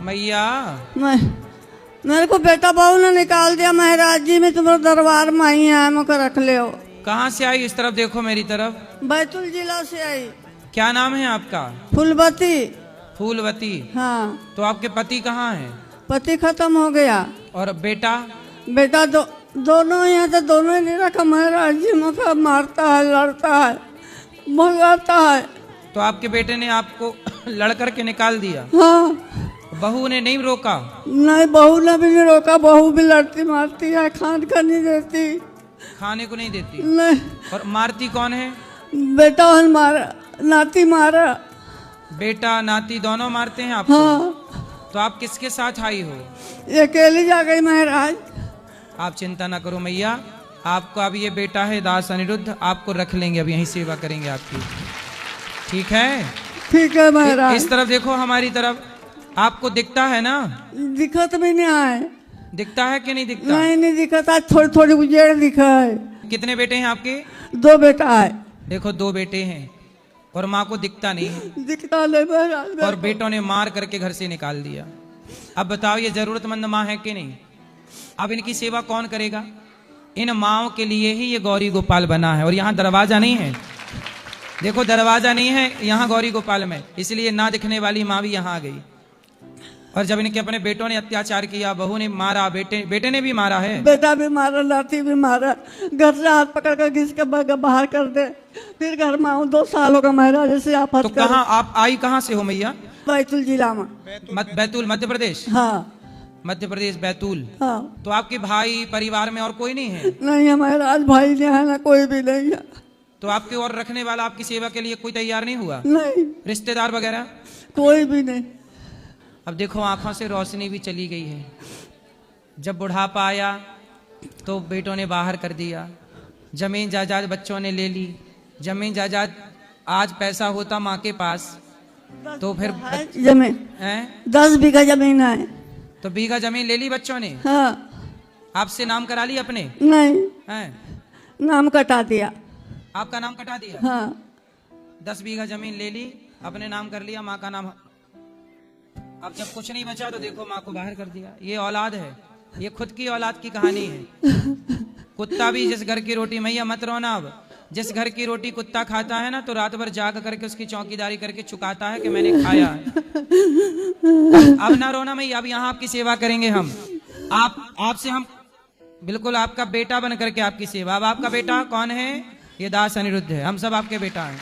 मैया मेरे को बेटा बहू ने निकाल दिया महाराज जी। मैं तुम्हारे दरबार में आई है, मुझे रख ले हो। कहाँ से आई? इस तरफ देखो, मेरी तरफ। बैतूल जिला से आई। क्या नाम है आपका? फूलवती। फूलवती। हाँ। तो आपके पति कहाँ हैं? पति खत्म हो गया। और बेटा? बेटा दोनों यहाँ तो दोनों ही नहीं रखा महाराज जी। मुझे मारता है, लड़ता है, भगाता है। तो आपके बेटे ने आपको लड़ करके निकाल दिया? हाँ। बहू ने नहीं रोका? नहीं, बहू ने भी नहीं रोका। बहू भी लड़ती मारती है, खान का नहीं देती। खाने को नहीं देती? नहीं। और मारती कौन है? बेटा मारा, नाती मारा। बेटा नाती दोनों मारते हैं आपको? हाँ। तो आप किसके साथ आई हो? अकेली जा गई महाराज। आप चिंता ना करो मैया, आपका अब ये बेटा है दास अनिरुद्ध, आपको रख लेंगे, अब यहीं सेवा करेंगे आपकी। ठीक है? ठीक है महाराज। इस तरफ देखो, हमारी तरफ। आपको दिखता है ना? दिखत भी नहीं आए। दिखता है कि नहीं दिखता? नहीं दिखता। थोड़ी थोड़ी उजेड़ दिखा है। कितने बेटे हैं आपके? 2 बेटा है। देखो 2 बेटे हैं और माँ को दिखता नहीं है। दिखता नहीं महाराज। और बेटों ने मार करके घर से निकाल दिया। अब बताओ, ये जरूरतमंद माँ है कि नहीं? अब इनकी सेवा कौन करेगा? इन माँओं के लिए ही ये गौरी गोपाल बना है। और यहाँ दरवाजा नहीं है, देखो दरवाजा नहीं है यहाँ गौरी गोपाल में, इसलिए ना दिखने वाली माँ भी यहाँ आ गई। और जब इनके अपने बेटों ने अत्याचार किया, बहू ने मारा, बेटे ने भी मारा है। बेटा भी मारा, नाती भी मारा। घर से हाथ पकड़ कर घिस के बाहर कर दे। फिर घर में आऊँ, 2 साल होगा महाराज से आप। तो कहाँ आप आई? कहाँ से हो मैया? बैतूल जिला में। बैतूल मध्य प्रदेश? हाँ। मध्य प्रदेश बैतूल। हाँ। तो आपके भाई परिवार में और कोई नहीं है? नहीं है महाराज, भाई नहीं है ना, कोई भी नहीं है। तो आपके और रखने वाला, आपकी सेवा के लिए कोई तैयार नहीं हुआ? नहीं। रिश्तेदार वगैरह? कोई भी नहीं। अब देखो आंखों से रोशनी भी चली गई है। जब बुढ़ापा आया तो बेटों ने बाहर कर दिया, जमीन जायदाद बच्चों ने ले ली। जमीन जायदाद, आज पैसा होता माँ के पास तो फिर जमीन 10 बीघा जमीन है। तो बीघा जमीन ले ली बच्चों ने? हाँ। आपसे नाम करा ली अपने? नहीं हैं? नाम कटा दिया। आपका नाम कटा दिया? हाँ। 10 बीघा जमीन ले ली, अपने नाम कर लिया, माँ का नाम। अब जब कुछ नहीं बचा तो देखो माँ को बाहर कर दिया। ये औलाद है, ये खुद की औलाद की कहानी है। कुत्ता भी जिस घर की रोटी, मैया मत रोना, अब जिस घर की रोटी कुत्ता खाता है ना, तो रात भर जाग करके उसकी चौकीदारी करके चुकाता है कि मैंने खाया है। अब ना रोना मैया, अब यहाँ आपकी सेवा करेंगे हम। आपसे हम बिल्कुल आपका बेटा बन करके आपकी सेवा। अब आपका बेटा कौन है? ये दास अनिरुद्ध है, हम सब आपके बेटा हैं।